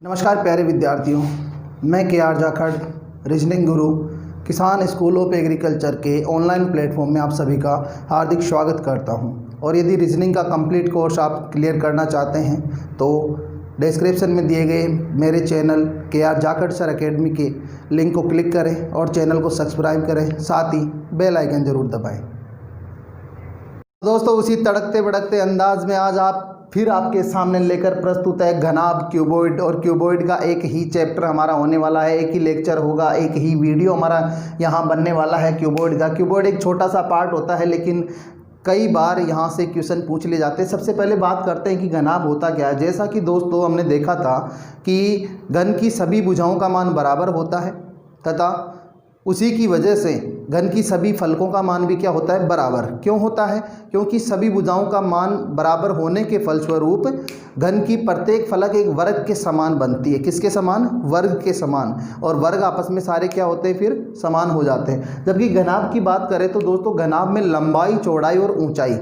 नमस्कार प्यारे विद्यार्थियों, मैं के.आर. जाखड़, रीजनिंग गुरु, किसान स्कूल ऑफ एग्रीकल्चर के ऑनलाइन प्लेटफॉर्म में आप सभी का हार्दिक स्वागत करता हूं। और यदि रीजनिंग का कंप्लीट कोर्स आप क्लियर करना चाहते हैं तो डिस्क्रिप्शन में दिए गए मेरे channel KR. Jakhar sir academy के लिंक को क्लिक करें और चैनल को सब्सक्राइब करें, साथ ही बेल आइकन ज़रूर दबाएँ। दोस्तों, उसी तड़कते भड़कते अंदाज में आज फिर आपके सामने लेकर प्रस्तुत है घनाभ क्यूबॉइड। और क्यूबॉइड का एक ही चैप्टर हमारा होने वाला है, एक ही लेक्चर होगा, एक ही वीडियो हमारा यहाँ बनने वाला है क्यूबॉइड का। क्यूबॉइड एक छोटा सा पार्ट होता है, लेकिन कई बार यहाँ से क्वेश्चन पूछ लिए जाते हैं। सबसे पहले बात करते हैं कि घनाभ होता क्या है। जैसा कि दोस्तों हमने देखा था कि घन की सभी भुजाओं का मान बराबर होता है तथा उसी की वजह से घन की सभी फलकों का मान भी क्या होता है, बराबर। क्यों होता है? क्योंकि सभी भुजाओं का मान बराबर होने के फलस्वरूप घन की प्रत्येक फलक एक वर्ग के समान बनती है। किसके समान? वर्ग के समान। और वर्ग आपस में सारे क्या होते हैं, फिर समान हो जाते हैं। जबकि घनाभ की बात करें तो दोस्तों घनाभ में लंबाई, चौड़ाई और ऊंचाई,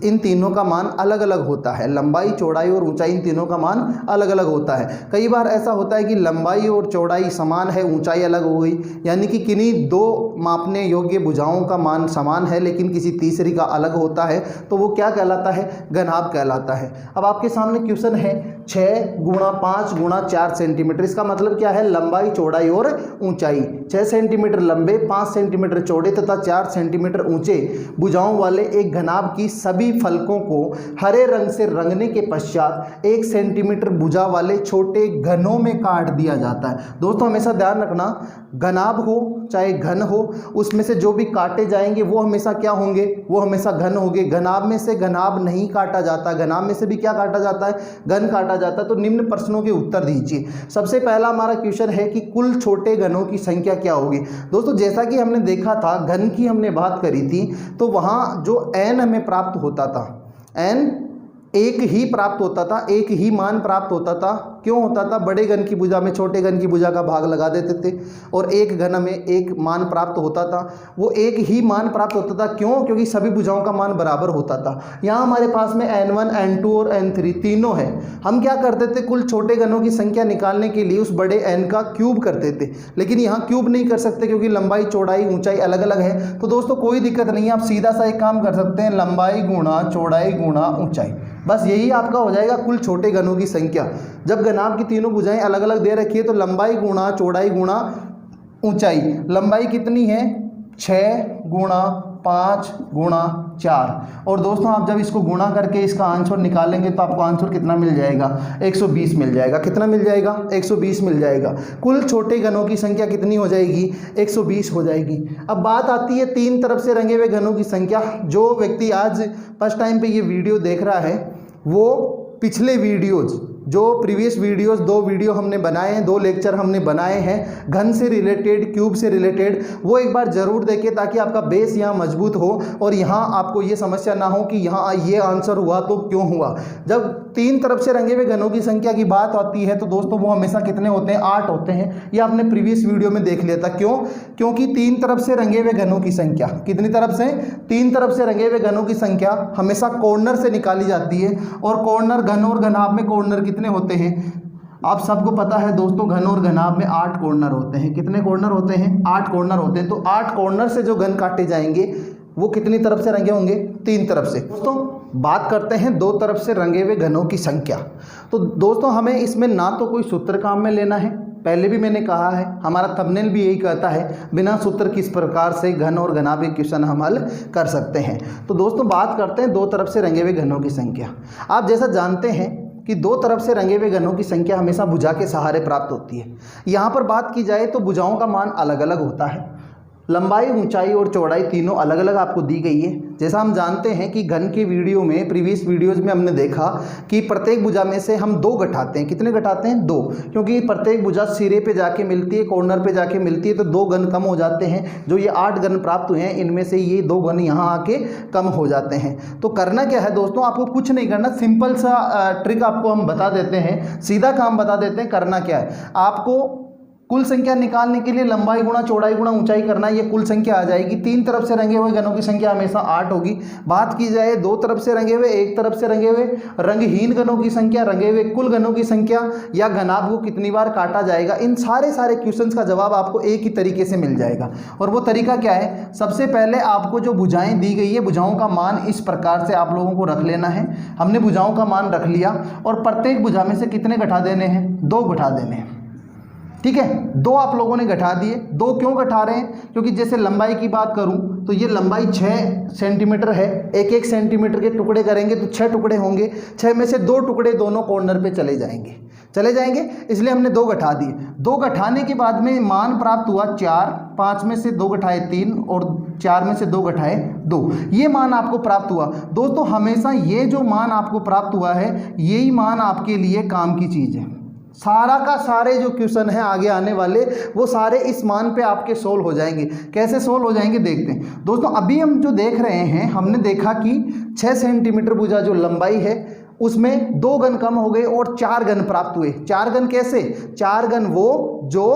इन तीनों का मान अलग अलग होता है। लंबाई, चौड़ाई और ऊंचाई, इन तीनों का मान अलग अलग होता है। कई बार ऐसा होता है कि लंबाई और चौड़ाई समान है, ऊंचाई अलग हो गई, यानी कि किन्हीं दो मापने योग्य भुजाओं का मान समान है लेकिन किसी तीसरी का अलग होता है, तो वो क्या कहलाता है? घनाभ कहलाता है। अब आपके सामने क्वेश्चन है 6 गुणा 5 गुणा 4 सेंटीमीटर। इसका मतलब क्या है? लंबाई, चौड़ाई और ऊंचाई। 6 सेंटीमीटर लंबे, 5 सेंटीमीटर चौड़े तथा 4 सेंटीमीटर ऊंचे भुजाओं वाले एक घनाभ की सभी फलकों को हरे रंग से रंगने के पश्चात 1 सेंटीमीटर भुजा वाले छोटे घनों में काट दिया जाता है। दोस्तों हमेशा ध्यान रखना, घनाभ हो चाहे घन हो, उसमें से जो भी काटे जाएंगे वो हमेशा क्या होंगे? वो हमेशा घन होंगे। घनाभ में से घनाभ नहीं काटा जाता, घनाभ में से भी क्या काटा जाता है? घन काटा जाता है। तो निम्न प्रश्नों के उत्तर दीजिए। सबसे पहला हमारा क्वेश्चन है कि कुल छोटे घनों की संख्या क्या होगी। दोस्तों जैसा कि हमने देखा था, घन की हमने बात करी थी, तो वहाँ जो n हमें प्राप्त होता था, n एक ही प्राप्त होता था, एक ही मान प्राप्त होता था। क्यों होता था? बड़े घन की भुजा में छोटे घन की भुजा का भाग लगा देते थे और एक घन में एक मान प्राप्त होता था। वो एक ही मान प्राप्त होता था। क्यों? क्योंकि सभी भुजाओं का मान बराबर होता था। यहाँ हमारे पास में n1, n2 और n3 तीनों है। हम क्या करते थे? कुल छोटे घनों की संख्या निकालने के लिए उस बड़े n का क्यूब करते थे, लेकिन यहाँ क्यूब नहीं कर सकते क्योंकि लंबाई, चौड़ाई, ऊंचाई अलग अलग है। तो दोस्तों कोई दिक्कत नहीं है, आप सीधा सा एक काम कर सकते हैं, लंबाई गुणा चौड़ाई गुणा ऊंचाई, बस यही आपका हो जाएगा कुल छोटे घनों की संख्या। जब घनाभ की तीनों भुजाएं अलग अलग दे रखी है तो लंबाई गुणा चौड़ाई गुणा ऊंचाई, लंबाई कितनी है? 6 गुणा 5 गुणा 4। और दोस्तों आप जब इसको गुणा करके इसका आंसर निकालेंगे तो आपको आंसर कितना मिल जाएगा? 120 मिल जाएगा। कितना मिल जाएगा? 120 मिल जाएगा। कुल छोटे घनों की संख्या कितनी हो जाएगी? 120 हो जाएगी। अब बात आती है तीन तरफ से रंगे हुए घनों की संख्या। जो व्यक्ति आज फर्स्ट टाइम पे ये वीडियो देख रहा है वो पिछले वीडियोज़, जो प्रीवियस वीडियोस, 2 वीडियो हमने बनाए हैं, 2 लेक्चर हमने बनाए हैं घन से रिलेटेड, क्यूब से रिलेटेड, वो एक बार ज़रूर देखें ताकि आपका बेस यहाँ मजबूत हो और यहाँ आपको ये समस्या ना हो कि यहाँ ये आंसर हुआ तो क्यों हुआ। जब तीन तरफ से रंगे हुए घनों की संख्या की बात आती है तो दोस्तों वो हमेशा कितने होते हैं? 8 होते हैं। ये आपने प्रीवियस वीडियो में देख लिया था। क्यों? क्योंकि तीन तरफ से रंगे हुए घनों की संख्या, कितनी तरफ से? तीन तरफ से रंगे हुए घनों की संख्या हमेशा कॉर्नर से निकाली जाती है। और कॉर्नर, घन और घनाभ में कॉर्नर कितने होते हैं? आप सबको पता है दोस्तों, घन और घनाभ में 8 कॉर्नर होते हैं। कितने कॉर्नर होते हैं? 8 कॉर्नर होते हैं। तो 8 कॉर्नर से जो घन काटे जाएंगे वो कितनी तरफ से रंगे होंगे? 3 तरफ से। दोस्तों बात करते हैं 2 तरफ से रंगे हुए घनों की संख्या। तो दोस्तों हमें इसमें ना तो कोई सूत्र काम में लेना है, पहले भी मैंने कहा है, हमारा थंबनेल भी यही कहता है बिना सूत्र किस प्रकार से घन और घनाभ के क्वेश्चन हम हल कर सकते हैं। तो दोस्तों बात करते हैं 2 तरफ से रंगे हुए घनों की संख्या। आप जैसा जानते हैं कि 2 तरफ से रंगे हुए घनों की संख्या हमेशा भुजा के सहारे प्राप्त होती है। यहाँ पर बात की जाए तो भुजाओं का मान अलग अलग होता है। लंबाई, ऊंचाई और चौड़ाई तीनों अलग अलग आपको दी गई है। जैसा हम जानते हैं कि घन के वीडियो में, प्रीवियस वीडियोज़ में हमने देखा कि प्रत्येक भुजा में से हम 2 घटाते हैं। कितने घटाते हैं? 2, क्योंकि प्रत्येक भुजा सिरे पे जाके मिलती है, कॉर्नर पे जाके मिलती है, तो 2 घन कम हो जाते हैं। जो ये 8 घन प्राप्त हुए हैं इनमें से ये 2 घन यहाँ आके कम हो जाते हैं। तो करना क्या है दोस्तों? आपको कुछ नहीं करना, सिंपल सा ट्रिक आपको हम बता देते हैं, सीधा काम बता देते हैं। करना क्या है? आपको कुल संख्या निकालने के लिए लंबाई गुणा चौड़ाई गुणा ऊंचाई करना, ये कुल संख्या आ जाएगी। 3 तरफ से रंगे हुए घनों की संख्या हमेशा 8 होगी। बात की जाए 2 तरफ से रंगे हुए, 1 तरफ से रंगे हुए, रंगहीन घनों की संख्या, रंगे हुए कुल घनों की संख्या या घनाभ को कितनी बार काटा जाएगा, इन सारे क्वेश्चंस का जवाब आपको एक ही तरीके से मिल जाएगा। और वो तरीका क्या है, सबसे पहले आपको जो भुजाएं दी गई है, भुजाओं का मान इस प्रकार से आप लोगों को रख लेना है। हमने भुजाओं का मान रख लिया और प्रत्येक भुजा में से कितने घटा देने हैं, 2 घटा देने हैं। ठीक है, 2 आप लोगों ने घटा दिए। 2 क्यों घटा रहे हैं, क्योंकि जैसे लंबाई की बात करूं तो ये लंबाई 6 सेंटीमीटर है। 1-1 सेंटीमीटर के टुकड़े करेंगे तो 6 टुकड़े होंगे। 6 में से 2 टुकड़े दोनों कॉर्नर पे चले जाएंगे, इसलिए हमने 2 घटा दिए। 2 घटाने के बाद में मान प्राप्त हुआ 4। 5 में से 2 घटाए 3 और 4 में से 2 घटाए 2, ये मान आपको प्राप्त हुआ। दोस्तों हमेशा ये जो मान आपको प्राप्त हुआ है, यही मान आपके लिए काम की चीज़ है। सारा का सारे जो क्वेश्चन हैं आगे आने वाले, वो सारे इस मान पे आपके सोल्व हो जाएंगे। कैसे सोल्व हो जाएंगे देखते हैं। दोस्तों अभी हम जो देख रहे हैं, हमने देखा कि 6 सेंटीमीटर भुजा जो लंबाई है उसमें 2 घन कम हो गए और 4 घन प्राप्त हुए। 4 घन कैसे, 4 घन वो जो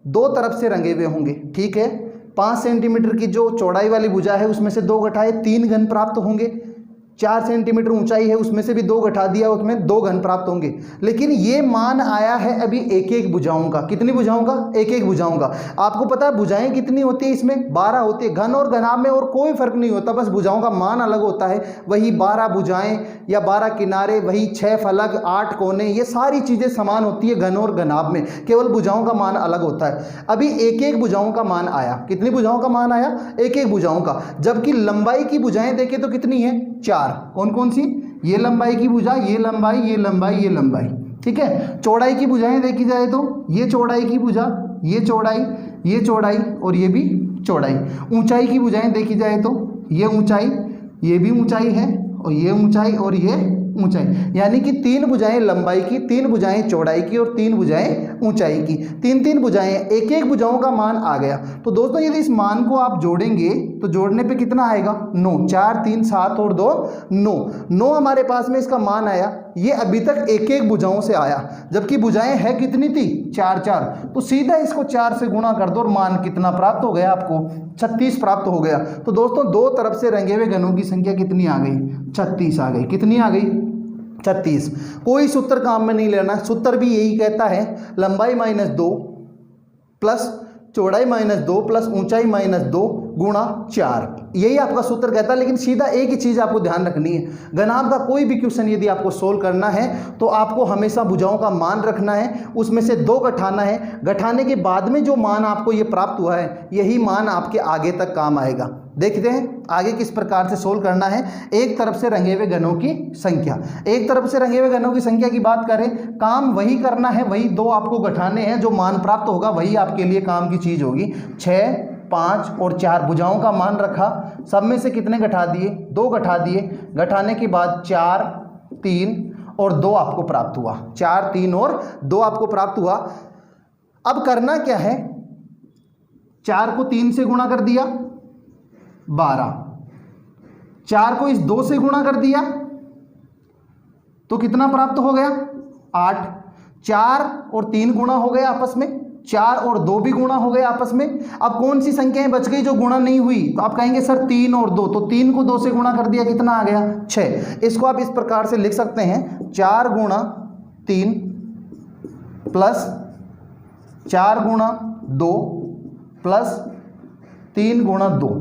2 तरफ से रंगे हुए होंगे। ठीक है, 5 सेंटीमीटर की जो चौड़ाई वाली भुजा है उसमें से 2 घटाए 3 घन प्राप्त होंगे। 4 सेंटीमीटर ऊंचाई है उसमें से भी 2 घटा दिया, उसमें 2 घन प्राप्त होंगे। लेकिन ये मान आया है अभी 1-1 भुजाओं का। कितनी भुजाओं का, 1-1 भुजाओं का। आपको पता है भुजाएं कितनी होती है, इसमें 12 होती है। घन और घनाभ में और कोई फर्क नहीं होता, बस भुजाओं का मान अलग होता है। वही 12 भुजाएं या 12 किनारे, वही 6 फलक, 8 कोने, ये सारी चीज़ें समान होती है घन और घनाभ में, केवल भुजाओं का मान अलग होता है। अभी 1-1 भुजाओं का मान आया। कितनी भुजाओं का मान आया, 1-1 भुजाओं का। जबकि लंबाई की भुजाएं देखें तो कितनी है, 4। कौन कौन सी, ये लंबाई की भुजा, ये लंबाई, ये लंबाई, ये लंबाई। ठीक है, चौड़ाई की भुजाएं देखी जाए तो ये चौड़ाई की भुजा, ये चौड़ाई, ये चौड़ाई और ये भी चौड़ाई। ऊंचाई की भुजाएं देखी जाए तो ये ऊंचाई, ये भी ऊंचाई है और ये ऊंचाई और ये ऊंचाई, यानी कि 3 भुजाएं लंबाई की, 3 भुजाएं चौड़ाई की और 3 भुजाएं ऊंचाई की। 3-3 भुजाएं, 1-1 भुजाओं का मान आ गया। तो दोस्तों यदि इस मान को आप जोड़ेंगे तो जोड़ने पे कितना आएगा, 9। 4 3 7 और 2 9 हमारे पास में इसका मान आया। ये अभी तक 1-1 भुजाओं से आया, जबकि भुजाएं है कितनी थी, 4-4। तो सीधा इसको 4 से गुणा कर दो और मान कितना प्राप्त हो गया आपको, 36 प्राप्त हो गया। तो दोस्तों 2 तरफ से रंगे हुए घनों की संख्या कितनी आ गई, 36 आ गई। कितनी आ गई, 36। कोई सूत्र काम में नहीं लेना, सूत्र भी यही कहता है, लंबाई -2 प्लस चौड़ाई -2 प्लस ऊंचाई -2 गुणा 4, यही आपका सूत्र कहता है। लेकिन सीधा एक ही चीज़ आपको ध्यान रखनी है, घनाभ का कोई भी क्वेश्चन यदि आपको सोल्व करना है तो आपको हमेशा भुजाओं का मान रखना है, उसमें से 2 घटाना है। घटाने के बाद में जो मान आपको ये प्राप्त हुआ है, यही मान आपके आगे तक काम आएगा। देखते हैं आगे किस प्रकार से सोल्व करना है। एक तरफ से रंगे हुए घनों की संख्या, एक तरफ से रंगे हुए घनों की संख्या की बात करें, काम वही करना है, वही 2 आपको घटाने हैं, जो मान प्राप्त होगा वही आपके लिए काम की चीज़ होगी। 6 5 और 4 भुजाओं का मान रखा, सब में से कितने घटा दिए, 2 घटा दिए। घटाने के बाद 4 3 और 2 आपको प्राप्त हुआ। 4 3 और 2 आपको प्राप्त हुआ। अब करना क्या है, 4 को 3 से गुणा कर दिया 12, 4 को इस 2 से गुणा कर दिया तो कितना प्राप्त हो गया, 8। 4 और 3 गुणा हो गए आपस में, 4 और 2 भी गुणा हो गए आपस में। अब कौन सी संख्याएं बच गई जो गुणा नहीं हुई, तो आप कहेंगे सर 3 और 2, तो 3 को 2 से गुणा कर दिया, कितना आ गया, 6। इसको आप इस प्रकार से लिख सकते हैं, 4 गुणा 3 प्लस 4 गुणा 2 प्लस 3 गुणा 2।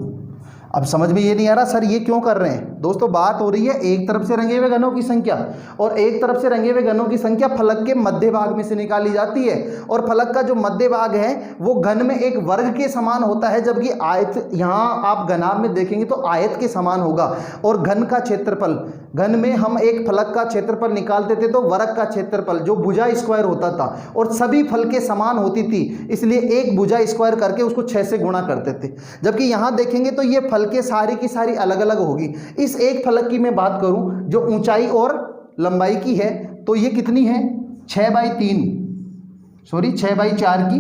अब समझ में ये नहीं आ रहा सर ये क्यों कर रहे हैं। दोस्तों बात हो रही है एक तरफ से रंगे हुए घनों की संख्या, और एक तरफ से रंगे हुए घनों की संख्या फलक के मध्य भाग में से निकाली जाती है, और फलक का जो मध्य भाग है वो घन में एक वर्ग के समान होता है, जबकि आयत, यहाँ आप घनाभ में देखेंगे तो आयत के समान होगा। और घन का क्षेत्रफल, घन में हम एक फलक का क्षेत्रफल निकालते थे तो वर्ग का क्षेत्रफल जो भुजा स्क्वायर होता था, और सभी फल के समान होती थी, इसलिए एक भुजा स्क्वायर करके उसको 6 से गुणा करते थे। जबकि यहाँ देखेंगे तो ये फल के सारी की सारी अलग अलग होगी। इस एक फलक की मैं बात करूं जो ऊंचाई और लंबाई की है, तो ये कितनी है, 6/3, सॉरी 6/4 की,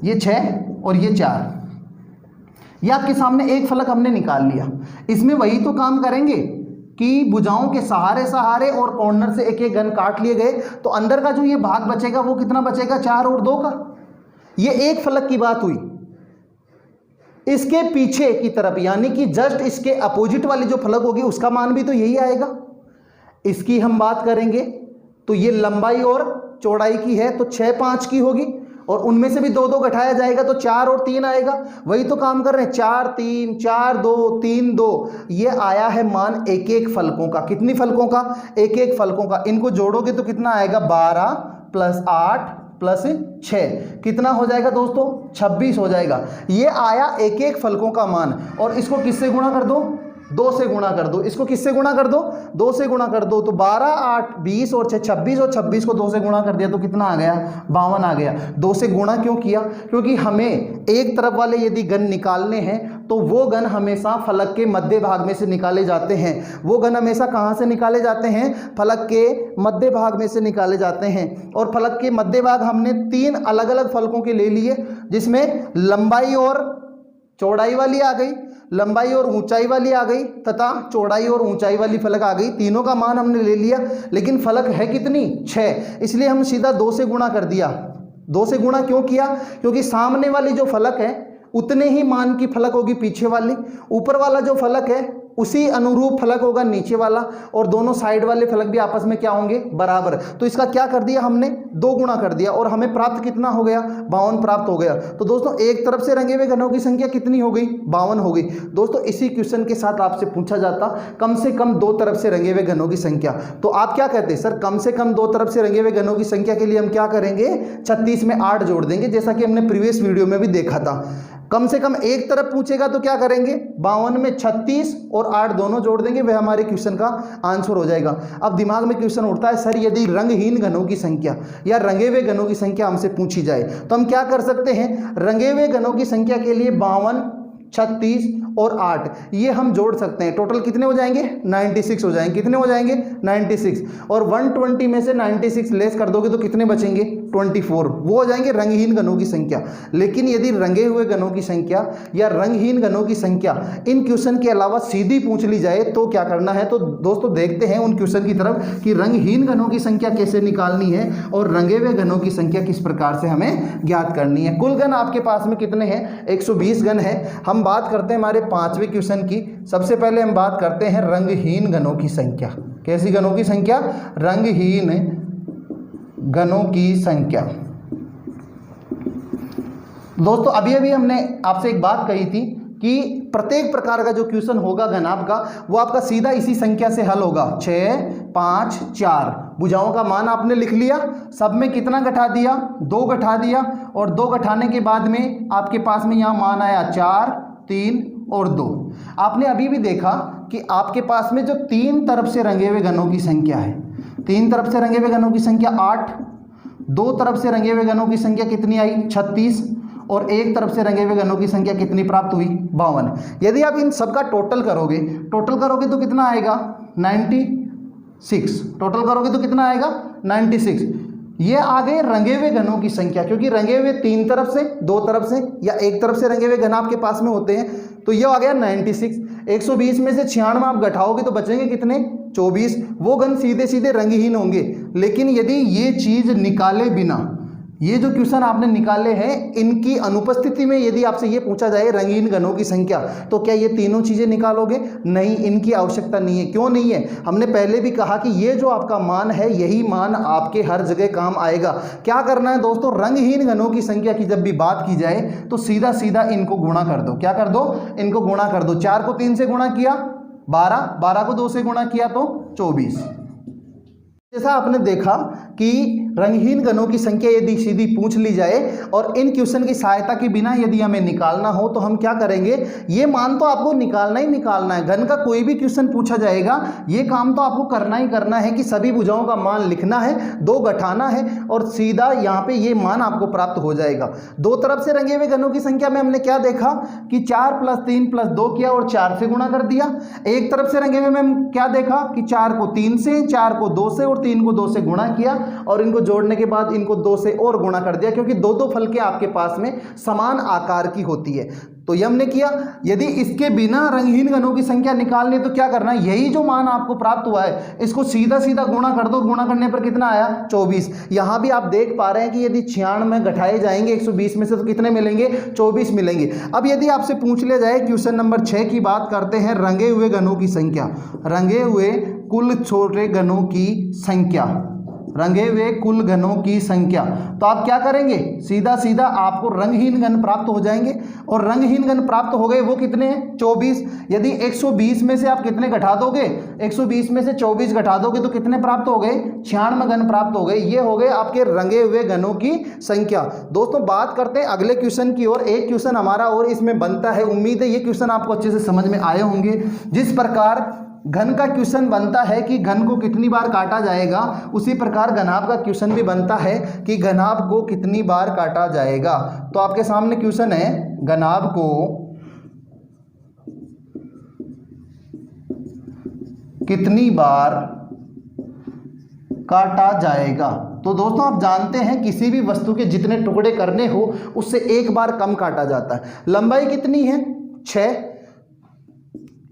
ये 6 और ये 4। ये आपके सामने एक फलक हमने निकाल लिया। इसमें वही तो काम करेंगे कि भुजाओं के सहारे सहारे और कॉर्नर से एक एक घन काट लिए गए, तो अंदर का जो ये भाग बचेगा वो कितना बचेगा, 4 और 2 का। ये एक फलक की बात हुई। इसके पीछे की तरफ यानी कि जस्ट इसके अपोजिट वाली जो फलक होगी उसका मान भी तो यही आएगा। इसकी हम बात करेंगे तो ये लंबाई और चौड़ाई की है तो 6 5 की होगी, और उनमें से भी 2 2 घटाया जाएगा तो 4 और 3 आएगा। वही तो काम कर रहे हैं, 4 3 4 2 3 2। ये आया है मान एक एक फलकों का। कितनी फलकों का? एक एक फलकों का। इनको जोड़ोगे तो कितना आएगा? 12 प्लस 8 प्लस 6 कितना हो जाएगा दोस्तों? 26 हो जाएगा। ये आया एक एक फलकों का मान। और इसको किससे गुणा कर दो? 2 से गुणा कर दो। इसको किससे गुणा कर दो? 2 से गुणा कर दो। तो 12 8 20 और 6 26, और 26 को 2 से गुणा कर दिया तो कितना आ गया? 52 आ गया। 2 से गुणा क्यों किया? क्योंकि हमें एक तरफ वाले यदि घन निकालने हैं तो वो घन हमेशा फलक के मध्य भाग में से निकाले जाते हैं। वो घन हमेशा कहाँ से निकाले जाते हैं? फलक के मध्य भाग में से निकाले जाते हैं। और फलक के मध्य भाग हमने 3 अलग अलग फलकों के ले लिए, जिसमें लंबाई और चौड़ाई वाली आ गई, लंबाई और ऊंचाई वाली आ गई, तथा चौड़ाई और ऊंचाई वाली फलक आ गई। तीनों का मान हमने ले लिया, लेकिन फलक है कितनी? 6। इसलिए हम सीधा 2 से गुणा कर दिया। 2 से गुणा क्यों किया? क्योंकि सामने वाली जो फलक है उतने ही मान की फलक होगी पीछे वाली, ऊपर वाला जो फलक है उसी अनुरूप फलक होगा नीचे वाला, और दोनों साइड वाले फलक भी आपस में क्या होंगे? बराबर। तो इसका क्या कर दिया हमने? 2 गुणा कर दिया, और हमें प्राप्त कितना हो गया? 52 प्राप्त हो गया। तो दोस्तों एक तरफ से रंगे हुए घनों की संख्या कितनी हो गई? 52 हो गई। दोस्तों इसी क्वेश्चन के साथ आपसे पूछा जाता कम से कम 2 तरफ से रंगे हुए घनों की संख्या, तो आप क्या कहते हैं? सर कम से कम 2 तरफ से रंगे हुए घनों की संख्या के लिए हम क्या करेंगे? 36 में 8 जोड़ देंगे, जैसा कि हमने प्रीवियस वीडियो में भी देखा था। कम से कम एक तरफ पूछेगा तो क्या करेंगे? 52 में 36 और 8 दोनों जोड़ देंगे, वह हमारे क्वेश्चन का आंसर हो जाएगा। अब दिमाग में क्वेश्चन उठता है, सर यदि रंगहीन घनों की संख्या या रंगे हुए घनों की संख्या हमसे पूछी जाए तो हम क्या कर सकते हैं? रंगे हुए घनों की संख्या के लिए 52 36 और 8 ये हम जोड़ सकते हैं। टोटल कितने हो जाएंगे? 96 हो जाएंगे। कितने हो जाएंगे? 96। और 120 में से 96 लेस कर दोगे तो कितने बचेंगे? 24। वो हो जाएंगे रंगहीन घनों की संख्या। लेकिन यदि रंगे हुए घनों की संख्या या रंगहीन घनों की संख्या इन क्वेश्चन के अलावा सीधी पूछ ली जाए तो क्या करना है? तो दोस्तों देखते हैं उन क्वेश्चन की तरफ कि रंगहीन घनों की संख्या कैसे निकालनी है और रंगे हुए घनों की संख्या किस प्रकार से हमें ज्ञात करनी है। कुल घन आपके पास में कितने हैं? 120 घन है। हम बात करते हैं हमारे 5वें क्वेश्चन की। सबसे पहले हम बात करते हैं रंगहीन घनों की संख्या। कैसी घनों की संख्या? रंगहीन घनों की संख्या। दोस्तों अभी अभी हमने आपसे एक बात कही थी कि प्रत्येक प्रकार का जो क्वेश्चन होगा घनाभ का वो आपका सीधा इसी संख्या से हल होगा। 6 5 4 भुजाओं का मान आपने लिख लिया, सब में कितना घटा दिया? 2 घटा दिया, और 2 घटाने के बाद में आपके पास में यहाँ मान आया 4 3 और 2। आपने अभी भी देखा कि आपके पास में जो 3 तरफ से रंगे हुए घनों की संख्या है, 3 तरफ से रंगे हुए घनों की संख्या 8, 2 तरफ से रंगे हुए घनों की संख्या कितनी आई? 36, और एक तरफ से रंगे हुए घनों की संख्या कितनी प्राप्त हुई? 52। यदि आप इन सबका टोटल करोगे तो कितना आएगा? 96। टोटल करोगे तो कितना आएगा? 96। ये आ गए रंगे हुए घनों की संख्या, क्योंकि रंगे हुए 3 तरफ से, 2 तरफ से या एक तरफ से रंगे हुए घन आपके पास में होते हैं, तो ये आ गया 96। 120 में से 96 आप घटाओगे तो बचेंगे कितने? 24। वो घन सीधे सीधे रंगहीन होंगे। लेकिन यदि ये चीज निकाले बिना, ये जो क्वेश्चन आपने निकाले हैं इनकी अनुपस्थिति में यदि आपसे ये पूछा जाए रंगीन घनों की संख्या, तो क्या ये तीनों चीजें निकालोगे? नहीं, इनकी आवश्यकता नहीं है। क्यों नहीं है? हमने पहले भी कहा कि ये जो आपका मान है यही मान आपके हर जगह काम आएगा। क्या करना है दोस्तों? रंगहीन घनों की संख्या की जब भी बात की जाए तो सीधा सीधा इनको गुणा कर दो। क्या कर दो? इनको गुणा कर दो। 4 को 3 से गुणा किया 12, 12 को 2 से गुणा किया तो 24। जैसा आपने देखा कि रंगहीन घनों की संख्या यदि सीधी पूछ ली जाए और इन क्वेश्चन की सहायता के बिना यदि हमें निकालना हो तो हम क्या करेंगे? ये मान तो आपको निकालना ही निकालना है। घन का कोई भी क्वेश्चन पूछा जाएगा, ये काम तो आपको करना ही करना है कि सभी भुजाओं का मान लिखना है, 2 घटाना है और सीधा यहाँ पे ये मान आपको प्राप्त हो जाएगा। 2 तरफ से रंगे हुए घनों की संख्या में हमने क्या देखा कि 4 + 3 + 2 किया और 4 से गुणा कर दिया। एक तरफ से रंगे हुए में हम क्या देखा कि 4 को 3 से, 4 को 2 से और 3 को 2 से गुणा किया और इनको जोड़ने के बाद इनको 2 से और गुणा कर दिया, क्योंकि 2 फलकें आपके पास में समान आकार की होती है। तो ये हमने किया। यदि इसके बिना रंगहीन घनों की संख्या निकालनी है तो क्या करना है, यही जो मान आपको प्राप्त हुआ है इसको सीधा सीधा गुणा कर दो, गुणा करने पर कितना आया 24। यहां भी आप देख पा रहे हैं कि यदि 96 घटाए जाएंगे 120 में से तो कितने मिलेंगे 24 मिलेंगे। अब यदि आपसे पूछ लिया जाए क्वेश्चन नंबर 6 की बात करते हैं, रंगे हुए घनों की संख्या, रंगे हुए कुल छोटे घनों की संख्या, रंगे हुए कुल घनों की संख्या, तो आप क्या करेंगे, सीधा सीधा आपको रंगहीन घन प्राप्त हो जाएंगे और रंगहीन घन प्राप्त हो गए वो कितने हैं 24। यदि 120 में से आप कितने घटा दोगे, 120 में से 24 घटा दोगे तो कितने प्राप्त हो गए 96 घन प्राप्त हो गए। ये हो गए आपके रंगे हुए घनों की संख्या। दोस्तों बात करते हैं अगले क्वेश्चन की ओर। एक क्वेश्चन हमारा और इसमें बनता है, उम्मीद है ये क्वेश्चन आपको अच्छे से समझ में आए होंगे। जिस प्रकार घन का क्वेश्चन बनता है कि घन को कितनी बार काटा जाएगा, उसी प्रकार घनाभ का क्वेश्चन भी बनता है कि घनाभ को कितनी बार काटा जाएगा। तो आपके सामने क्वेश्चन है, घनाभ को कितनी बार काटा जाएगा। तो दोस्तों आप जानते हैं किसी भी वस्तु के जितने टुकड़े करने हो उससे एक बार कम काटा जाता है। लंबाई कितनी है 6,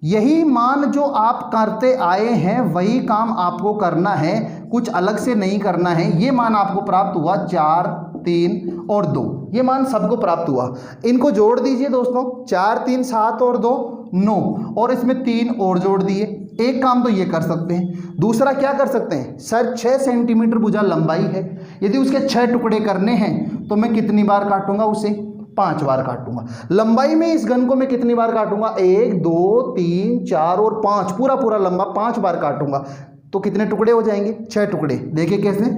यही मान जो आप करते आए हैं वही काम आपको करना है, कुछ अलग से नहीं करना है। ये मान आपको प्राप्त हुआ 4, 3 और 2, ये मान सबको प्राप्त हुआ। इनको जोड़ दीजिए दोस्तों, 4, 3, 7 और 2 9, और इसमें 3 और जोड़ दिए। एक काम तो ये कर सकते हैं। दूसरा क्या कर सकते हैं, सर 6 सेंटीमीटर भुजा लंबाई है, यदि उसके 6 टुकड़े करने हैं तो मैं कितनी बार काटूंगा उसे 5 बार काटूंगा। लंबाई में इस घन को मैं कितनी बार काटूंगा 1, 2, 3, 4 और 5, पूरा पूरा लंबा 5 बार काटूंगा। तो कितने टुकड़े हो जाएंगे 6 टुकड़े। देखिए कैसे,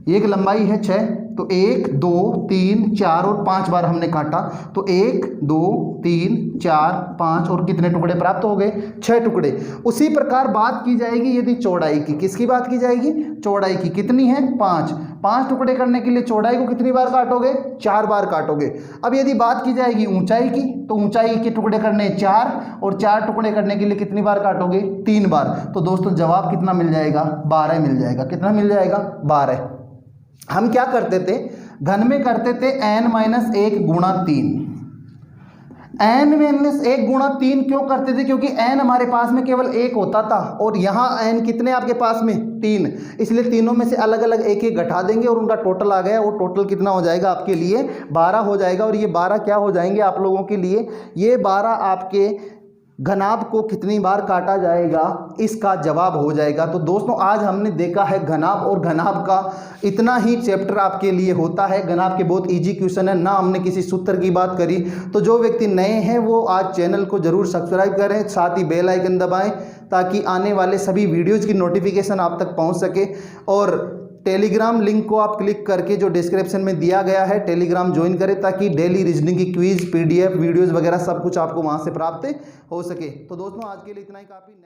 एक लंबाई है 6, तो 1, 2, 3, 4 और 5 बार हमने काटा, तो 1, 2, 3, 4, 5 और कितने टुकड़े प्राप्त हो गए 6 टुकड़े। उसी प्रकार बात की जाएगी यदि चौड़ाई की, किसकी बात की जाएगी, चौड़ाई की। कितनी है 5 टुकड़े करने के लिए चौड़ाई को कितनी बार काटोगे 4 बार काटोगे। अब यदि बात की जाएगी ऊंचाई की, तो ऊंचाई के टुकड़े करने 4 और 4 टुकड़े करने के लिए कितनी बार काटोगे 3 बार। तो दोस्तों जवाब कितना मिल जाएगा 12 मिल जाएगा। कितना मिल जाएगा 12। हम क्या करते थे, घन में करते थे n-1 गुणा 3। n-1 गुणा 3 क्यों करते थे, क्योंकि n हमारे पास में केवल 1 होता था और यहाँ n कितने आपके पास में 3, इसलिए तीनों में से अलग अलग एक एक घटा देंगे और उनका टोटल आ गया। वो टोटल कितना हो जाएगा आपके लिए 12 हो जाएगा। और ये 12 क्या हो जाएंगे आप लोगों के लिए, ये 12 आपके घनाभ को कितनी बार काटा जाएगा इसका जवाब हो जाएगा। तो दोस्तों आज हमने देखा है घनाभ, और घनाभ का इतना ही चैप्टर आपके लिए होता है। घनाभ के बहुत इजी क्वेश्चन है, ना हमने किसी सूत्र की बात करी। तो जो व्यक्ति नए हैं वो आज चैनल को जरूर सब्सक्राइब करें, साथ ही बेल आइकन दबाएं ताकि आने वाले सभी वीडियोज़ की नोटिफिकेशन आप तक पहुँच सके। और टेलीग्राम लिंक को आप क्लिक करके जो डिस्क्रिप्शन में दिया गया है टेलीग्राम ज्वाइन करें ताकि डेली रीजनिंग की क्विज, PDF, वीडियोस वगैरह सब कुछ आपको वहां से प्राप्त हो सके। तो दोस्तों आज के लिए इतना ही काफ़ी।